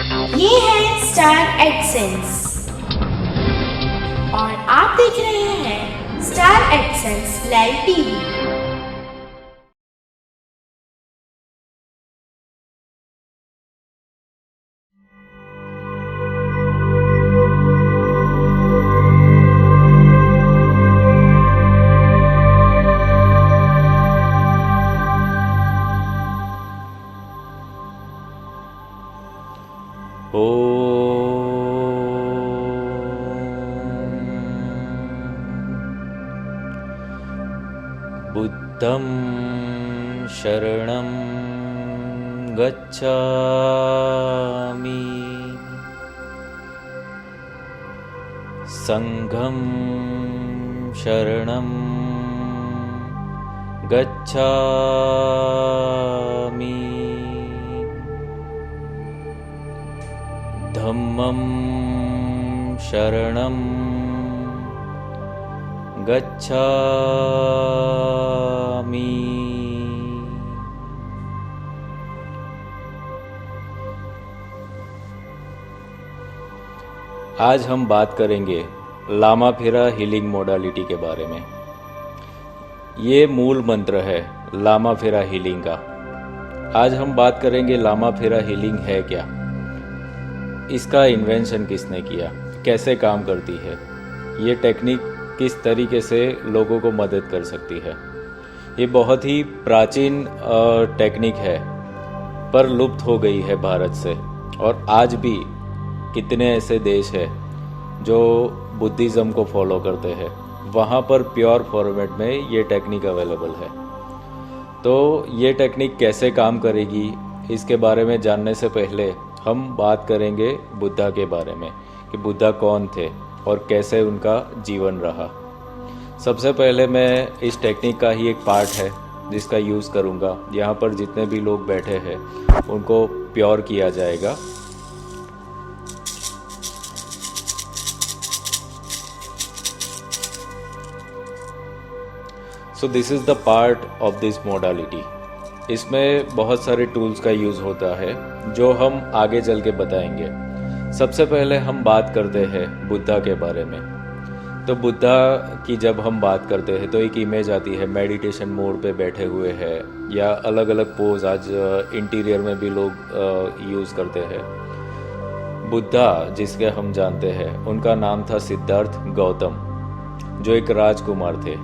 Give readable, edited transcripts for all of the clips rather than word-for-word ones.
ये है स्टार एक्सेंस और आप देख रहे हैं स्टार एक्सेंस लाइव टीवी। बुद्धं शरणं गच्छामि, संघं शरणं गच्छामि, धम्मं शरणं गच्छामि। आज हम बात करेंगे लामा फेरा हीलिंग मोडालिटी के बारे में। ये मूल मंत्र है लामा फेरा हीलिंग का। आज हम बात करेंगे लामा फेरा हीलिंग है क्या, इसका इन्वेंशन किसने किया, कैसे काम करती है, ये टेक्निक किस तरीके से लोगों को मदद कर सकती है। ये बहुत ही प्राचीन टेक्निक है पर लुप्त हो गई है भारत से, और आज भी कितने ऐसे देश हैं जो बुद्धिज़्म को फॉलो करते हैं, वहाँ पर प्योर फॉर्मेट में ये टेक्निक अवेलेबल है। तो ये टेक्निक कैसे काम करेगी, इसके बारे में जानने से पहले हम बात करेंगे बुद्धा के बारे में कि बुद्धा कौन थे और कैसे उनका जीवन रहा। सबसे पहले मैं इस टेक्निक का ही एक पार्ट है जिसका यूज़ करूँगा। यहाँ पर जितने भी लोग बैठे हैं उनको प्योर किया जाएगा। So this is the part of this modality. इसमें बहुत सारे टूल्स का यूज़ होता है जो हम आगे चल के बताएंगे। सबसे पहले हम बात करते हैं बुद्धा के बारे में। तो बुद्धा की जब हम बात करते हैं तो एक इमेज आती है, मेडिटेशन मोड पे बैठे हुए हैं, या अलग अलग पोज आज इंटीरियर में भी लोग यूज़ करते हैं। बुद्धा जिसके हम जानते हैं उनका नाम था सिद्धार्थ गौतम, जो एक राजकुमार थे,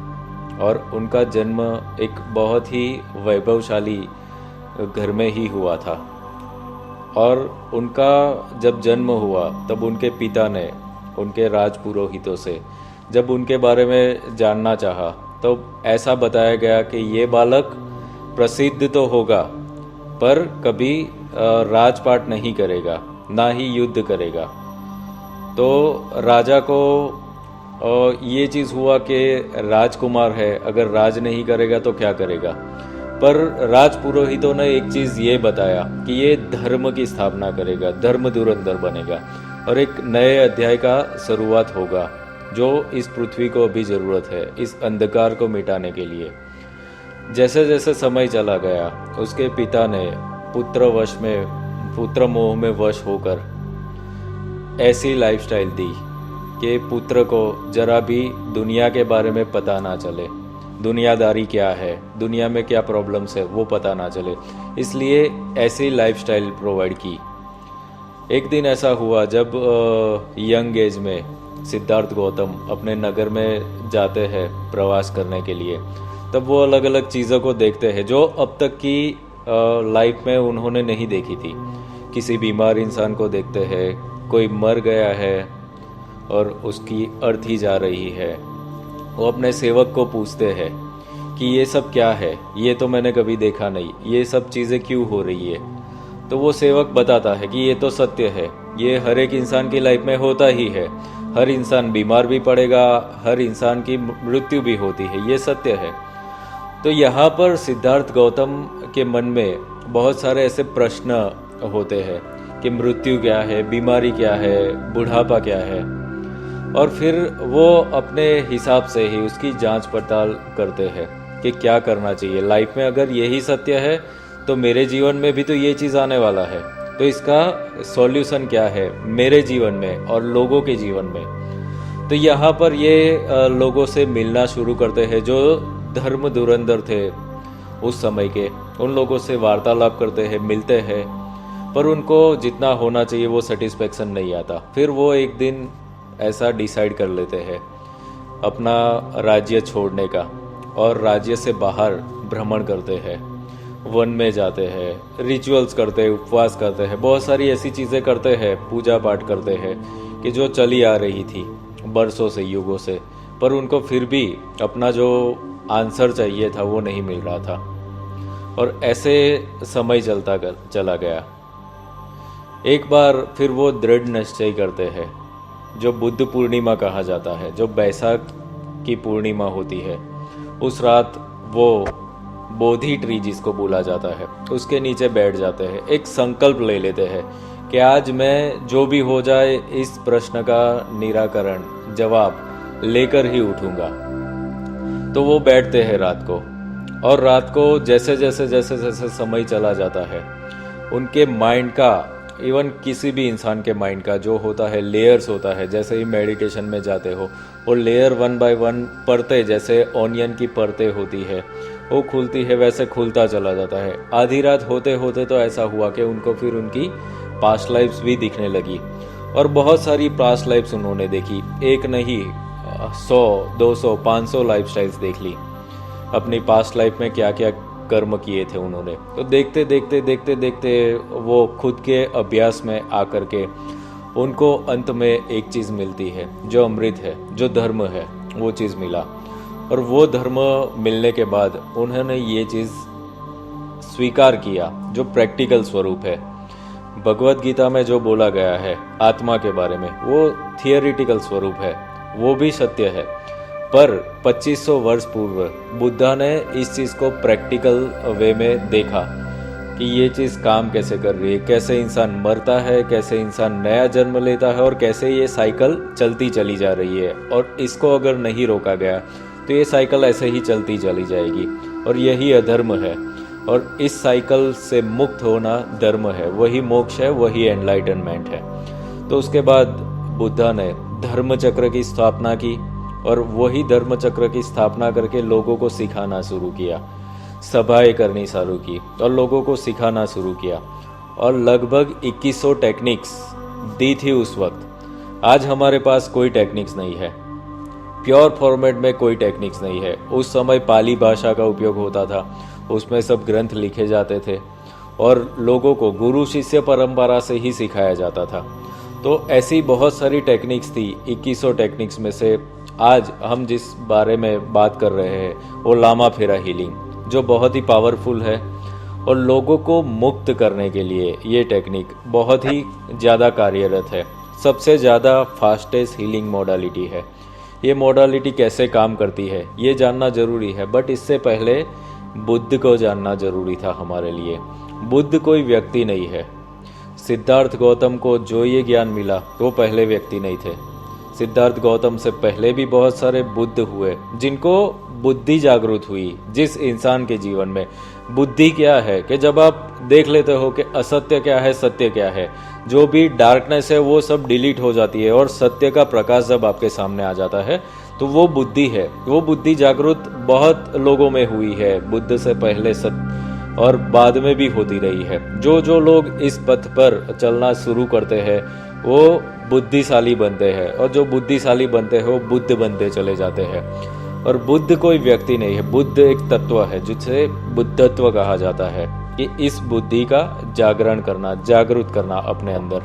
और उनका जन्म एक बहुत ही वैभवशाली घर में ही हुआ था। और उनका जब जन्म हुआ तब उनके पिता ने उनके राजपुरोहितों से जब उनके बारे में जानना चाहा तो ऐसा बताया गया कि ये बालक प्रसिद्ध तो होगा पर कभी राजपाट नहीं करेगा, ना ही युद्ध करेगा। तो राजा को ये चीज़ हुआ कि राजकुमार है, अगर राज नहीं करेगा तो क्या करेगा। पर राजपुरोहितों ने एक चीज़ ये बताया कि ये धर्म की स्थापना करेगा, धर्म धुरंधर बनेगा और एक नए अध्याय का शुरुआत होगा जो इस पृथ्वी को अभी ज़रूरत है इस अंधकार को मिटाने के लिए। जैसे जैसे समय चला गया उसके पिता ने पुत्र मोह में वश होकर ऐसी लाइफस्टाइल दी कि पुत्र को जरा भी दुनिया के बारे में पता ना चले, दुनियादारी क्या है, दुनिया में क्या प्रॉब्लम्स है वो पता ना चले, इसलिए ऐसी लाइफस्टाइल प्रोवाइड की। एक दिन ऐसा हुआ जब यंग एज में सिद्धार्थ गौतम अपने नगर में जाते हैं प्रवास करने के लिए, तब वो अलग अलग चीज़ों को देखते हैं जो अब तक की लाइफ में उन्होंने नहीं देखी थी। किसी बीमार इंसान को देखते हैं, कोई मर गया है और उसकी अर्थी जा रही है। वो अपने सेवक को पूछते हैं कि ये सब क्या है, ये तो मैंने कभी देखा नहीं, ये सब चीज़ें क्यों हो रही है। तो वो सेवक बताता है कि ये तो सत्य है, ये हर एक इंसान की लाइफ में होता ही है, हर इंसान बीमार भी पड़ेगा, हर इंसान की मृत्यु भी होती है, ये सत्य है। तो यहाँ पर सिद्धार्थ गौतम के मन में बहुत सारे ऐसे प्रश्न होते हैं कि मृत्यु क्या है, बीमारी क्या है, बुढ़ापा क्या है, और फिर वो अपने हिसाब से ही उसकी जांच पड़ताल करते हैं कि क्या करना चाहिए लाइफ में। अगर यही सत्य है तो मेरे जीवन में भी तो ये चीज़ आने वाला है, तो इसका सॉल्यूशन क्या है मेरे जीवन में और लोगों के जीवन में। तो यहाँ पर ये लोगों से मिलना शुरू करते हैं जो धर्म धुरंधर थे उस समय के, उन लोगों से वार्तालाप करते हैं, मिलते हैं, पर उनको जितना होना चाहिए वो सेटिस्फेक्शन नहीं आता। फिर वो एक दिन ऐसा डिसाइड कर लेते हैं अपना राज्य छोड़ने का और राज्य से बाहर भ्रमण करते हैं, वन में जाते हैं, रिचुअल्स करते हैं, उपवास करते हैं, बहुत सारी ऐसी चीज़ें करते हैं, पूजा पाठ करते हैं कि जो चली आ रही थी बरसों से, युगों से, पर उनको फिर भी अपना जो आंसर चाहिए था वो नहीं मिल रहा था। और ऐसे समय चला गया। एक बार फिर वो दृढ़ निश्चय करते हैं, जो बुद्ध पूर्णिमा कहा जाता है, जो बैसाख की पूर्णिमा होती है, उस रात वो बोधि ट्री जिसको बोला जाता है उसके नीचे बैठ जाते हैं, एक संकल्प ले लेते हैं कि आज मैं जो भी हो जाए इस प्रश्न का निराकरण, जवाब लेकर ही उठूंगा। तो वो बैठते हैं रात को, और रात को जैसे जैसे समय चला जाता है उनके माइंड का, इवन किसी भी इंसान के माइंड का जो होता है लेयर्स होता है, जैसे ही मेडिटेशन में जाते हो वो लेयर 1 बाय 1 परतें, जैसे ऑनियन की परतें होती है वो खुलती है, वैसे खुलता चला जाता है। आधी रात होते होते तो ऐसा हुआ कि उनको फिर उनकी पास्ट लाइफ्स भी दिखने लगी, और बहुत सारी पास्ट लाइफ्स उन्होंने देखी, एक नहीं 100, 200, 500 लाइफ स्टाइल्स देख ली, अपनी पास्ट लाइफ में क्या क्या कर्म किए थे उन्होंने। तो देखते देखते देखते देखते वो खुद के अभ्यास में आकर के उनको अंत में एक चीज़ मिलती है जो अमृत है, जो धर्म है, वो चीज़ मिला। और वो धर्म मिलने के बाद उन्होंने ये चीज़ स्वीकार किया जो प्रैक्टिकल स्वरूप है। भगवत गीता में जो बोला गया है आत्मा के बारे में वो थियोरिटिकल स्वरूप है, वो भी सत्य है, पर 2500 वर्ष पूर्व बुद्धा ने इस चीज़ को प्रैक्टिकल वे में देखा कि ये चीज़ काम कैसे कर रही है, कैसे इंसान मरता है, कैसे इंसान नया जन्म लेता है, और कैसे ये साइकिल चलती चली जा रही है। और इसको अगर नहीं रोका गया तो ये साइकिल ऐसे ही चलती चली जाएगी, और यही अधर्म है। और इस साइकिल से मुक्त होना धर्म है, वही मोक्ष है, वही एनलाइटनमेंट है। तो उसके बाद बुद्धा ने धर्म चक्र की स्थापना की, और वही धर्म चक्र की स्थापना करके लोगों को सिखाना शुरू किया, सभाएं करनी शुरू की और लोगों को सिखाना शुरू किया, और लगभग 2100 टेक्निक्स दी थी उस वक्त। आज हमारे पास कोई टेक्निक्स नहीं है, प्योर फॉर्मेट में कोई टेक्निक्स नहीं है। उस समय पाली भाषा का उपयोग होता था, उसमें सब ग्रंथ लिखे जाते थे और लोगों को गुरु शिष्य परंपरा से ही सिखाया जाता था। तो ऐसी बहुत सारी टेक्निक्स थी। 2100 टेक्निक्स में से आज हम जिस बारे में बात कर रहे हैं वो लामा फेरा हीलिंग, जो बहुत ही पावरफुल है, और लोगों को मुक्त करने के लिए ये टेक्निक बहुत ही ज़्यादा कार्यरत है। सबसे ज़्यादा फास्टेस्ट हीलिंग मॉडलिटी है। ये मॉडलिटी कैसे काम करती है ये जानना ज़रूरी है, बट इससे पहले बुद्ध को जानना ज़रूरी था हमारे लिए। बुद्ध कोई व्यक्ति नहीं है। सिद्धार्थ गौतम को जो ये ज्ञान मिला वो पहले व्यक्ति नहीं थे। सिद्धार्थ गौतम से पहले भी बहुत सारे बुद्ध हुए जिनको बुद्धि जागृत हुई। जिस इंसान के जीवन में बुद्धि क्या है कि जब आप देख लेते हो कि असत्य क्या है, सत्य क्या है, जो भी डार्कनेस है वो सब डिलीट हो जाती है, और सत्य का प्रकाश जब आपके सामने आ जाता है तो वो बुद्धि है। वो बुद्धि जागृत बहुत लोगों में हुई है, बुद्ध से पहले और बाद में भी होती रही है। जो जो लोग इस पथ पर चलना शुरू करते हैं वो बुद्धिशाली बनते हैं, और जो बुद्धिशाली बनते हैं वो बुद्ध बनते चले जाते हैं। और बुद्ध कोई व्यक्ति नहीं है, बुद्ध एक तत्व है जिसे बुद्धत्व कहा जाता है, कि इस बुद्धि का जागरण करना, जागृत करना अपने अंदर।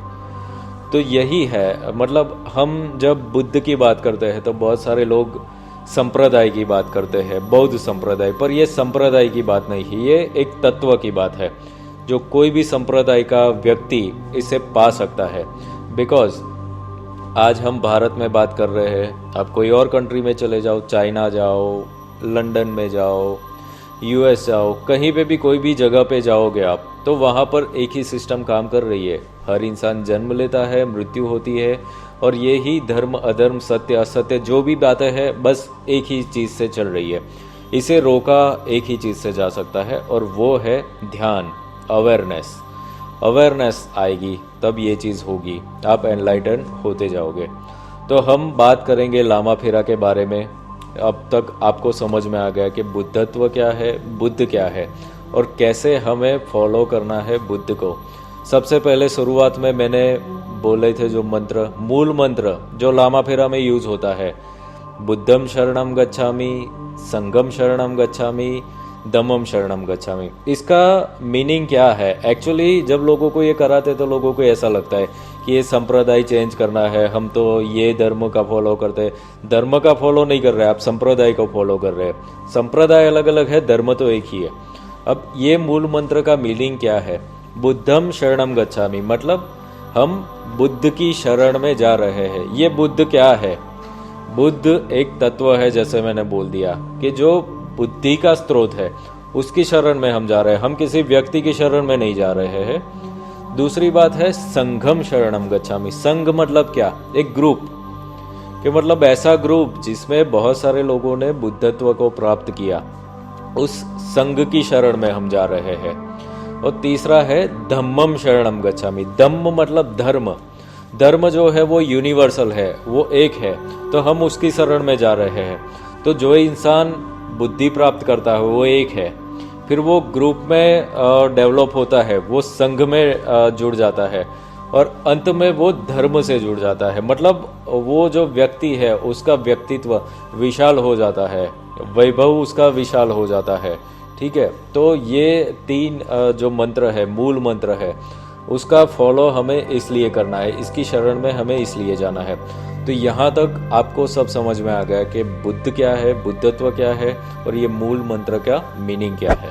तो यही है, मतलब हम जब बुद्ध की बात करते हैं तो बहुत सारे लोग संप्रदाय की बात करते हैं, बौद्ध संप्रदाय, पर यह संप्रदाय की बात नहीं है, ये एक तत्व की बात है जो कोई भी संप्रदाय का व्यक्ति इसे पा सकता है। बिकॉज आज हम भारत में बात कर रहे हैं, आप कोई और कंट्री में चले जाओ, चाइना जाओ, लंदन में जाओ, यूएस जाओ, कहीं पे भी कोई भी जगह पे जाओगे आप, तो वहाँ पर एक ही सिस्टम काम कर रही है। हर इंसान जन्म लेता है, मृत्यु होती है, और ये ही धर्म अधर्म, सत्य असत्य जो भी बातें हैं बस एक ही चीज़ से चल रही है। इसे रोका एक ही चीज़ से जा सकता है, और वो है ध्यान, अवेयरनेस। अवेयरनेस आएगी तब ये चीज़ होगी, आप एनलाइटन होते जाओगे। तो हम बात करेंगे लामा फेरा के बारे में। अब तक आपको समझ में आ गया कि बुद्धत्व क्या है, बुद्ध क्या है और कैसे हमें फॉलो करना है बुद्ध को। सबसे पहले शुरुआत में मैंने बोले थे जो मंत्र, मूल मंत्र जो लामा फेरा में यूज होता है, बुद्धम शरणम गच्छामि, संघम शरणम गच्छामि, धम्मम शरणम गच्छामि। इसका मीनिंग क्या है? एक्चुअली जब लोगों को ये कराते तो लोगों को ऐसा लगता है कि ये संप्रदाय चेंज करना है, हम तो ये धर्म का फॉलो करते हैं। धर्म का फॉलो नहीं कर रहे, आप संप्रदाय को फॉलो कर रहे हैं। संप्रदाय अलग अलग है, धर्म तो एक ही है। अब ये मूल मंत्र का मीनिंग क्या है? बुद्धम शरणम गच्छामि, मतलब हम बुद्ध की शरण में जा रहे हैं। ये बुद्ध क्या है? बुद्ध एक तत्व है, जैसे मैंने बोल दिया कि जो बुद्धि का स्रोत है, उसकी शरण में हम जा रहे हैं, हम किसी व्यक्ति की शरण में नहीं जा रहे हैं। दूसरी बात है संघम शरणम गच्छामि। संघ मतलब क्या? एक ग्रुप, कि मतलब ऐसा ग्रुप जिसमें बहुत सारे लोगों ने बुद्धत्व को प्राप्त किया, उस संघ की शरण में हम जा रहे हैं। और तीसरा है धम्मम शरणम गच्छामि। धम्म मतलब धर्म। धर्म जो है वो यूनिवर्सल है, वो एक है, तो हम उसकी शरण में जा रहे हैं। तो जो इंसान बुद्धि प्राप्त करता है वो एक है, फिर वो ग्रुप में डेवलप होता है, वो संघ में जुड़ जाता है और अंत में वो धर्म से जुड़ जाता है। मतलब वो जो व्यक्ति है उसका व्यक्तित्व विशाल हो जाता है, वैभव उसका विशाल हो जाता है। ठीक है, तो ये तीन जो मंत्र है, मूल मंत्र है, उसका फॉलो हमें इसलिए करना है, इसकी शरण में हमें इसलिए जाना है। तो यहाँ तक आपको सब समझ में आ गया कि बुद्ध क्या है, बुद्धत्व क्या है और ये मूल मंत्र का मीनिंग क्या है।